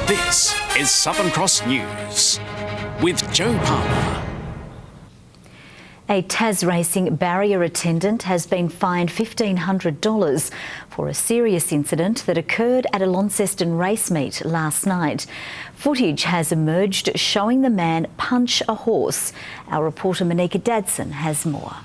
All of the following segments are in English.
This is Southern Cross News with Joe Palmer. A Tas Racing barrier attendant has been fined $1,500 for a serious incident that occurred at a Launceston race meet last night. Footage has emerged showing the man punch a horse. Our reporter Monika Dadson has more.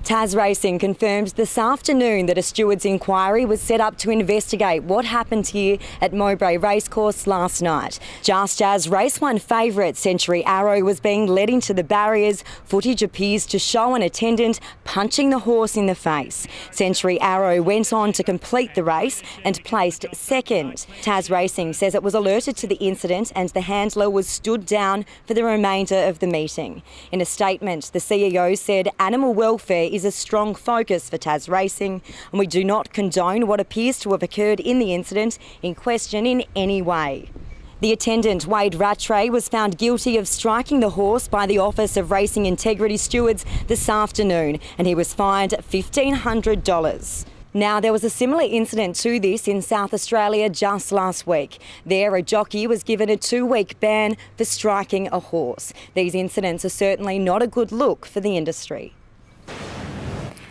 Tas Racing confirmed this afternoon that a steward's inquiry was set up to investigate what happened here at Mowbray Racecourse last night. Just as Race 1 favourite Century Arrow was being led into the barriers, footage appears to show an attendant punching the horse in the face. Century Arrow went on to complete the race and placed second. Tas Racing says it was alerted to the incident and the handler was stood down for the remainder of the meeting. In a statement, the CEO said animal welfare is a strong focus for Tas Racing and we do not condone what appears to have occurred in the incident in question in any way. The attendant, Wade Rattray, was found guilty of striking the horse by the Office of Racing Integrity Stewards this afternoon and he was fined $1,500. Now, there was a similar incident to this in South Australia just last week. There, a jockey was given a 2-week ban for striking a horse. These incidents are certainly not a good look for the industry.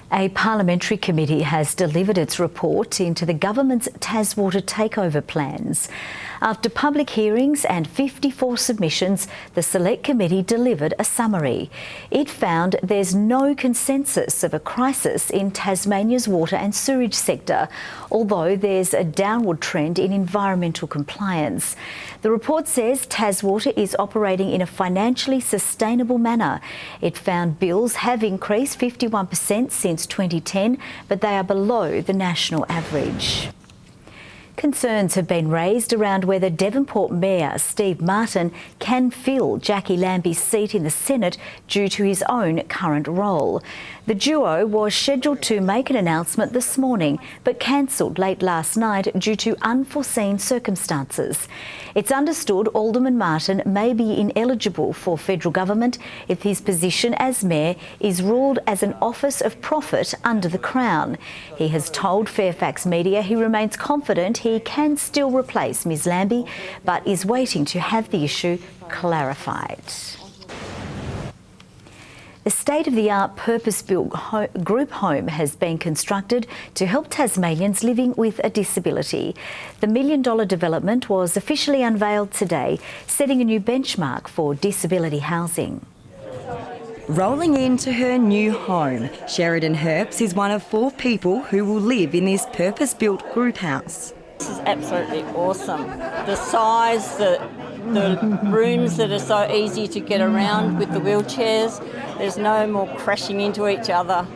A parliamentary committee has delivered its report into the government's Taswater takeover plans. After public hearings and 54 submissions, the Select Committee delivered a summary. It found there's no consensus of a crisis in Tasmania's water and sewerage sector, although there's a downward trend in environmental compliance. The report says Taswater is operating in a financially sustainable manner. It found bills have increased 51% since 2010, but they are below the national average. Concerns have been raised around whether Devonport Mayor Steve Martin can fill Jackie Lambie's seat in the Senate due to his own current role. The duo was scheduled to make an announcement this morning but cancelled late last night due to unforeseen circumstances. It's understood Alderman Martin may be ineligible for federal government if his position as mayor is ruled as an office of profit under the Crown. He has told Fairfax Media he remains confident he can still replace Ms Lambie, but is waiting to have the issue clarified. A state-of-the-art purpose-built group home has been constructed to help Tasmanians living with a disability. The $1 million development was officially unveiled today, setting a new benchmark for disability housing. Rolling into her new home, Sheridan Herbs is one of 4 people who will live in this purpose-built group house. This is absolutely awesome. The size, the rooms that are so easy to get around with the wheelchairs. There's no more crashing into each other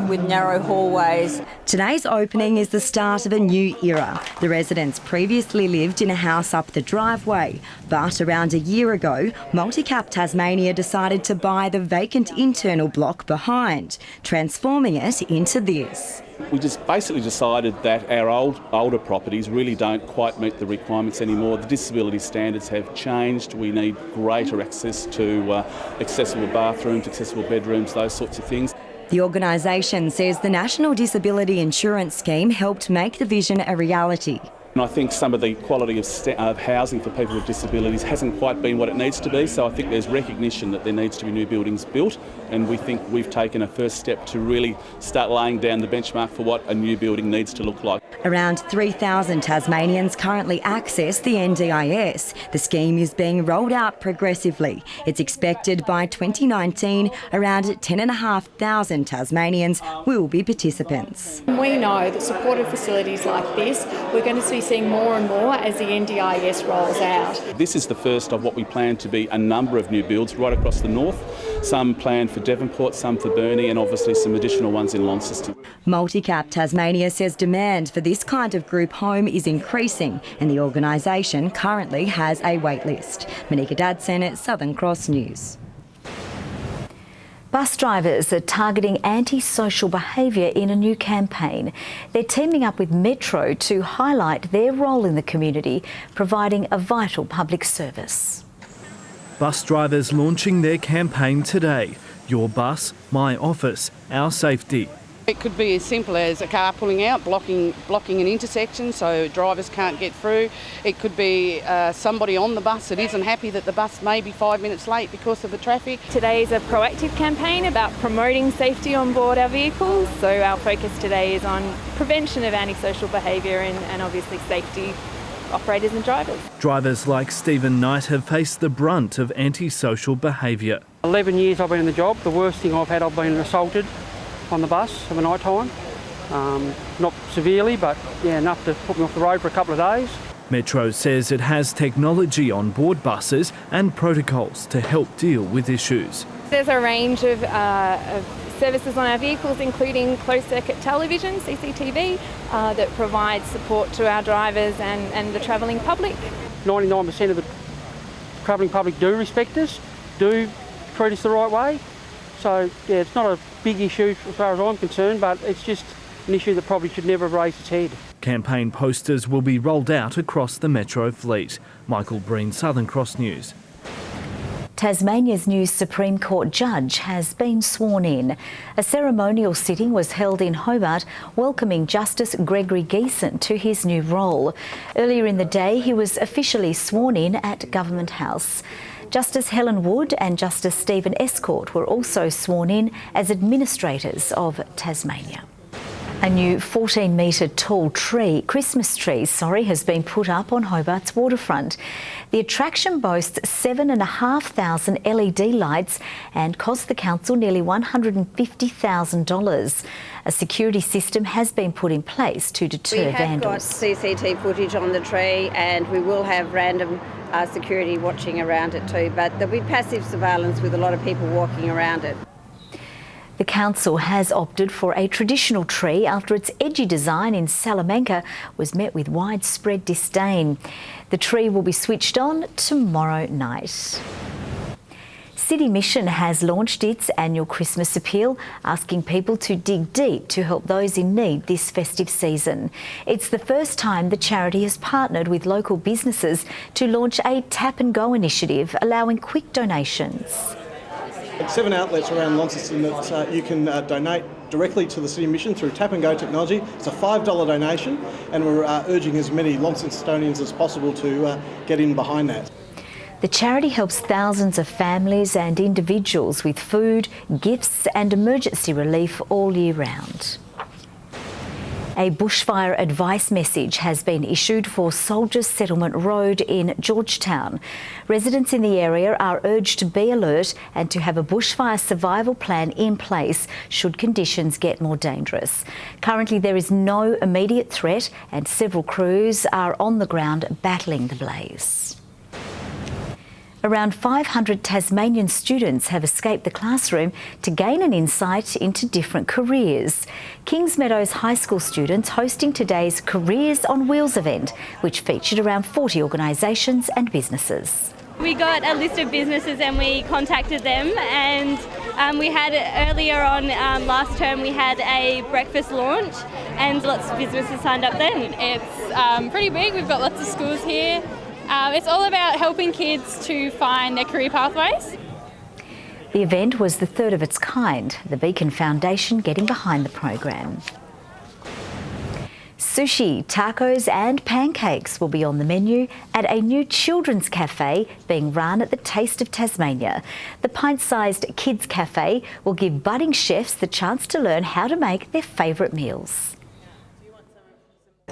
with narrow hallways. Today's opening is the start of a new era. The residents previously lived in a house up the driveway, but around a year ago, Multicap Tasmania decided to buy the vacant internal block behind, transforming it into this. We just basically decided that our older properties really don't quite meet the requirements anymore. The disability standards have changed. We need greater access to accessible bathrooms, accessible bedrooms, those sorts of things. The organisation says the National Disability Insurance Scheme helped make the vision a reality. And I think some of the quality of housing for people with disabilities hasn't quite been what it needs to be, so I think there's recognition that there needs to be new buildings built, and we think we've taken a first step to really start laying down the benchmark for what a new building needs to look like. Around 3,000 Tasmanians currently access the NDIS. The scheme is being rolled out progressively. It's expected by 2019 around 10,500 Tasmanians will be participants. We know that supported facilities like this, we're going to be seeing more and more as the NDIS rolls out. This is the first of what we plan to be a number of new builds right across the north. Some planned for Devonport, some for Burnie, and obviously some additional ones in Launceston. Multicap Tasmania says demand for this kind of group home is increasing and the organisation currently has a wait list. Monika Dadson at Southern Cross News. Bus drivers are targeting antisocial behaviour in a new campaign. They're teaming up with Metro to highlight their role in the community, providing a vital public service. Bus drivers launching their campaign today. Your bus, my office, our safety. It could be as simple as a car pulling out, blocking an intersection so drivers can't get through. It could be somebody on the bus that isn't happy that the bus may be 5 minutes late because of the traffic. Today is a proactive campaign about promoting safety on board our vehicles. So our focus today is on prevention of antisocial behaviour and obviously safety operators and drivers. Drivers like Stephen Knight have faced the brunt of antisocial behaviour. 11 years I've been in the job. The worst thing I've had, I've been assaulted on the bus of a night time. Not severely, but yeah, enough to put me off the road for a couple of days. Metro says it has technology on board buses and protocols to help deal with issues. There's a range of services on our vehicles, including closed-circuit television, CCTV, that provides support to our drivers and the travelling public. 99% of the travelling public do respect us, do treat us the right way. So, yeah, it's not a big issue as far as I'm concerned, but it's just an issue that probably should never have raised its head. Campaign posters will be rolled out across the Metro fleet. Michael Breen, Southern Cross News. Tasmania's new Supreme Court judge has been sworn in. A ceremonial sitting was held in Hobart, welcoming Justice Gregory Geeson to his new role. Earlier in the day, he was officially sworn in at Government House. Justice Helen Wood and Justice Stephen Escort were also sworn in as administrators of Tasmania. A new 14-metre tall Christmas tree, has been put up on Hobart's waterfront. The attraction boasts 7,500 LED lights and cost the council nearly $150,000. A security system has been put in place to deter vandals. We have got CCTV footage on the tree, and we will have random security watching around it too, but there'll be passive surveillance with a lot of people walking around it. The council has opted for a traditional tree after its edgy design in Salamanca was met with widespread disdain. The tree will be switched on tomorrow night. City Mission has launched its annual Christmas appeal, asking people to dig deep to help those in need this festive season. It's the first time the charity has partnered with local businesses to launch a tap and go initiative, allowing quick donations. 7 outlets around Launceston that you can donate directly to the City Mission through tap and go technology. It's a $5 donation, and we're urging as many Launcestonians as possible to get in behind that. The charity helps thousands of families and individuals with food, gifts and emergency relief all year round. A bushfire advice message has been issued for Soldiers Settlement Road in Georgetown. Residents in the area are urged to be alert and to have a bushfire survival plan in place should conditions get more dangerous. Currently, there is no immediate threat and several crews are on the ground battling the blaze. Around 500 Tasmanian students have escaped the classroom to gain an insight into different careers. Kings Meadows High School students hosting today's Careers on Wheels event, which featured around 40 organisations and businesses. We got a list of businesses and we contacted them, and we had earlier on last term we had a breakfast launch and lots of businesses signed up then. It's pretty big, we've got lots of schools here. It's all about helping kids to find their career pathways. The event was the third of its kind, the Beacon Foundation getting behind the program. Sushi, tacos and pancakes will be on the menu at a new children's cafe being run at the Taste of Tasmania. The pint-sized kids cafe will give budding chefs the chance to learn how to make their favourite meals.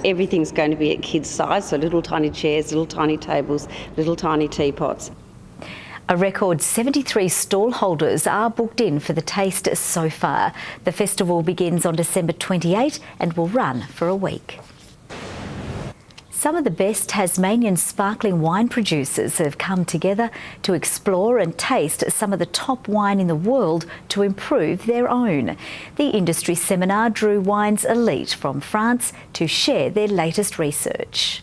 Everything's going to be at kids' size, so little tiny chairs, little tiny tables, little tiny teapots. A record 73 stall holders are booked in for the taste so far. The festival begins on December 28 and will run for a week. Some of the best Tasmanian sparkling wine producers have come together to explore and taste some of the top wine in the world to improve their own. The industry seminar drew wine's elite from France to share their latest research.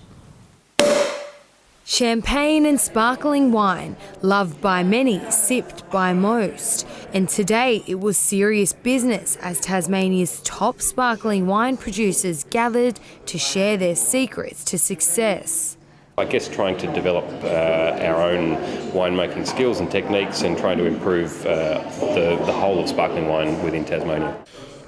Champagne and sparkling wine, loved by many, sipped by most. And today it was serious business as Tasmania's top sparkling wine producers gathered to share their secrets to success. I guess trying to develop our own winemaking skills and techniques and trying to improve the whole of sparkling wine within Tasmania.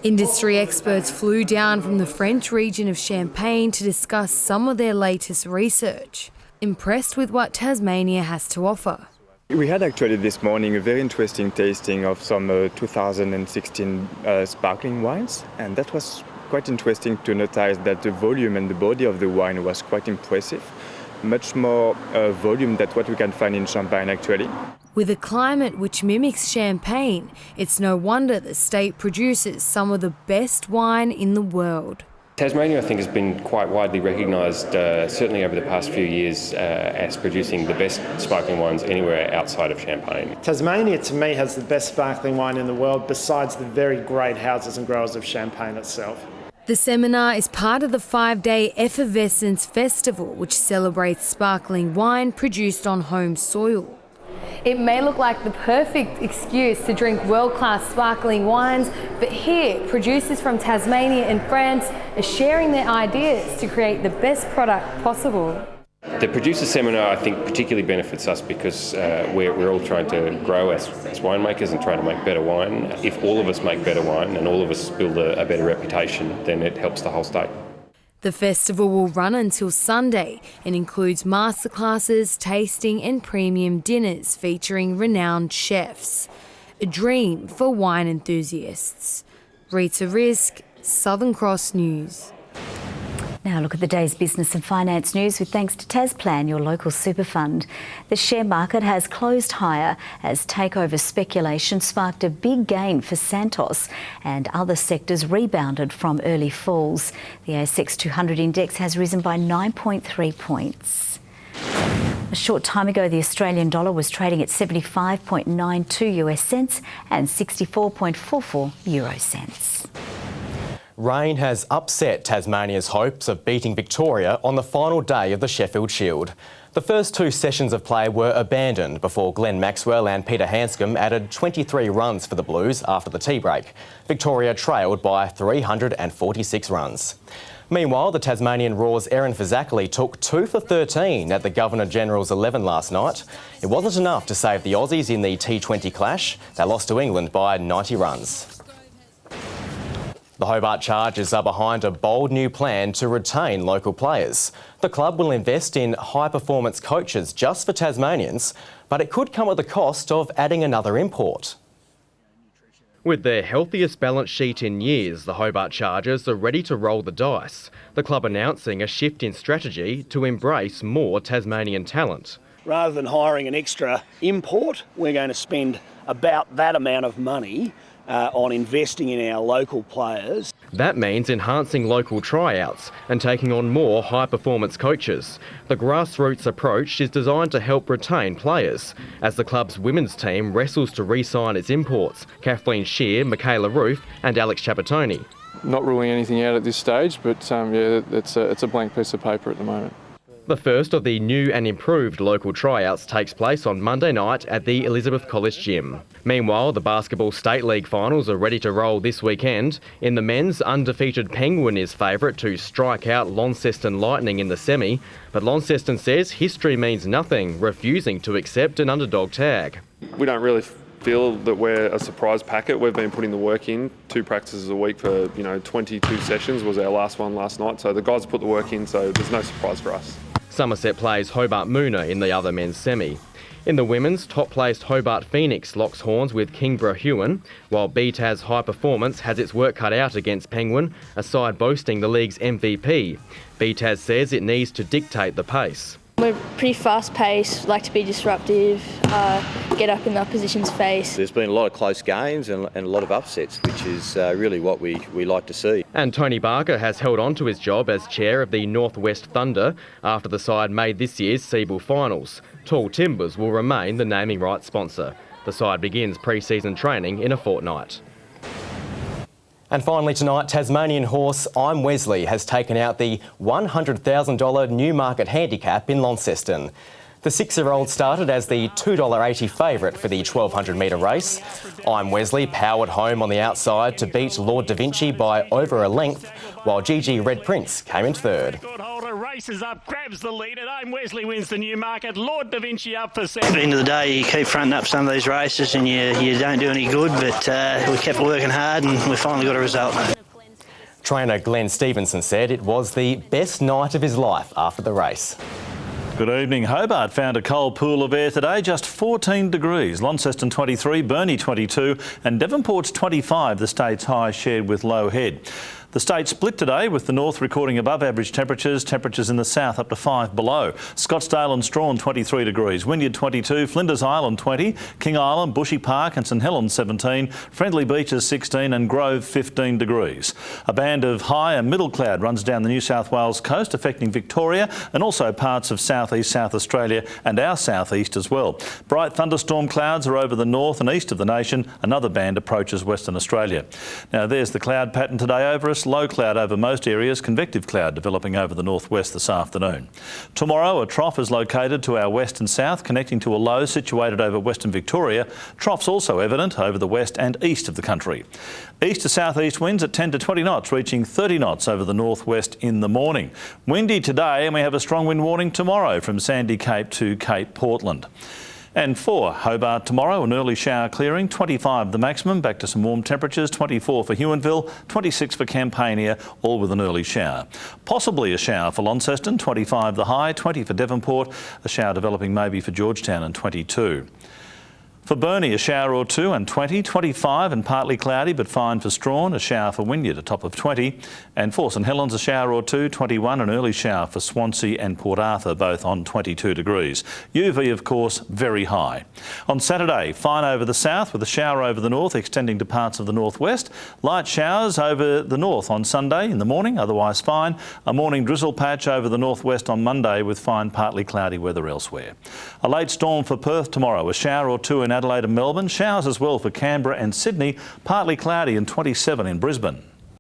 Industry experts flew down from the French region of Champagne to discuss some of their latest research, impressed with what Tasmania has to offer. We had actually this morning a very interesting tasting of some 2016 sparkling wines, and that was quite interesting to notice that the volume and the body of the wine was quite impressive. Much more volume than what we can find in Champagne actually. With a climate which mimics Champagne, it's no wonder the state produces some of the best wine in the world. Tasmania, I think, has been quite widely recognised, certainly over the past few years, as producing the best sparkling wines anywhere outside of Champagne. Tasmania, to me, has the best sparkling wine in the world, besides the very great houses and growers of Champagne itself. The seminar is part of the 5-day Effervescence Festival, which celebrates sparkling wine produced on home soil. It may look like the perfect excuse to drink world-class sparkling wines, but here, producers from Tasmania and France are sharing their ideas to create the best product possible. The producer seminar, I think, particularly benefits us because we're all trying to grow as winemakers and trying to make better wine. If all of us make better wine and all of us build a better reputation, then it helps the whole state. The festival will run until Sunday and includes masterclasses, tasting and premium dinners featuring renowned chefs. A dream for wine enthusiasts. Rita Risk, Southern Cross News. Now look at the day's business and finance news with thanks to Tasplan, your local super fund. The share market has closed higher as takeover speculation sparked a big gain for Santos, and other sectors rebounded from early falls. The ASX 200 index has risen by 9.3 points. A short time ago, the Australian dollar was trading at 75.92 US cents and 64.44 euro cents. Rain has upset Tasmania's hopes of beating Victoria on the final day of the Sheffield Shield. The first two sessions of play were abandoned before Glenn Maxwell and Peter Hanscom added 23 runs for the Blues after the tea break. Victoria trailed by 346 runs. Meanwhile, the Tasmanian Raw's Erin Fazakali took 2 for 13 at the Governor-General's 11 last night. It wasn't enough to save the Aussies in the T20 clash. They lost to England by 90 runs. The Hobart Chargers are behind a bold new plan to retain local players. The club will invest in high-performance coaches just for Tasmanians, but it could come at the cost of adding another import. With their healthiest balance sheet in years, the Hobart Chargers are ready to roll the dice. The club announcing a shift in strategy to embrace more Tasmanian talent. Rather than hiring an extra import, we're going to spend about that amount of money on investing in our local players. That means enhancing local tryouts and taking on more high-performance coaches. The grassroots approach is designed to help retain players, as the club's women's team wrestles to re-sign its imports, Kathleen Shear, Michaela Roof and Alex Chapatoni. Not ruling anything out at this stage, but yeah, it's a blank piece of paper at the moment. The first of the new and improved local tryouts takes place on Monday night at the Elizabeth College Gym. Meanwhile, the Basketball State League finals are ready to roll this weekend. In the men's, undefeated Penguin is favourite to strike out Launceston Lightning in the semi, but Launceston says history means nothing, refusing to accept an underdog tag. We don't really feel that we're a surprise packet. We've been putting the work in, 2 practices a week for 22 sessions was our last one last night, so the guys put the work in, so there's no surprise for us. Somerset plays Hobart Moona in the other men's semi. In the women's, top-placed Hobart Phoenix locks horns with Kingborough Huon, while BTAS High Performance has its work cut out against Penguin, a side boasting the league's MVP. BTAS says it needs to dictate the pace. We're pretty fast-paced, like to be disruptive, get up in the opposition's face. There's been a lot of close games and a lot of upsets, which is really what we like to see. And Tony Barker has held on to his job as chair of the Northwest Thunder after the side made this year's Seabull finals. Tall Timbers will remain the naming rights sponsor. The side begins pre-season training in a fortnight. And finally tonight, Tasmanian horse I'm Wesley has taken out the $100,000 Newmarket handicap in Launceston. The 6-year-old started as the $2.80 favourite for the 1200 metre race. I'm Wesley powered home on the outside to beat Lord Da Vinci by over a length, while Gigi Red Prince came in third. races up, grabs the lead. At home, Wesley wins the Newmarket. Lord Da Vinci up for second. At the end of the day, you keep fronting up some of these races and you don't do any good, but we kept working hard and we finally got a result. Trainer Glenn Stevenson said it was the best night of his life after the race. Good evening. Hobart found a cold pool of air today, just 14 degrees. Launceston 23, Burnie 22 and Devonport's 25, the state's high shared with Low Head. The state split today with the north recording above average temperatures in the south up to 5 below. Scottsdale and Strahan 23 degrees, Wynyard 22, Flinders Island 20, King Island, Bushy Park and St Helens 17, Friendly Beaches 16 and Grove 15 degrees. A band of high and middle cloud runs down the New South Wales coast affecting Victoria and also parts of southeast South Australia and our southeast as well. Bright thunderstorm clouds are over the north and east of the nation. Another band approaches Western Australia. Now there's the cloud pattern today over us. Low cloud over most areas, convective cloud developing over the northwest this afternoon. Tomorrow, a trough is located to our west and south, connecting to a low situated over Western Victoria. Troughs also evident over the west and east of the country. East to southeast winds at 10 to 20 knots, reaching 30 knots over the northwest in the morning. Windy today, and we have a strong wind warning tomorrow from Sandy Cape to Cape Portland. And for Hobart tomorrow, an early shower clearing, 25 the maximum, back to some warm temperatures, 24 for Huonville, 26 for Campania, all with an early shower. Possibly a shower for Launceston, 25 the high, 20 for Devonport, a shower developing maybe for Georgetown and 22. For Burnie, a shower or two and 20, 25 and partly cloudy but fine for Strahan, a shower for Wynyard, a top of 20. And for St Helens, a shower or two, 21, an early shower for Swansea and Port Arthur, both on 22 degrees. UV, of course, very high. On Saturday, fine over the south with a shower over the north extending to parts of the northwest. Light showers over the north on Sunday in the morning, otherwise fine. A morning drizzle patch over the northwest on Monday with fine partly cloudy weather elsewhere. A late storm for Perth tomorrow, a shower or two in Adelaide and Melbourne, showers as well for Canberra and Sydney, partly cloudy and 27 in Brisbane.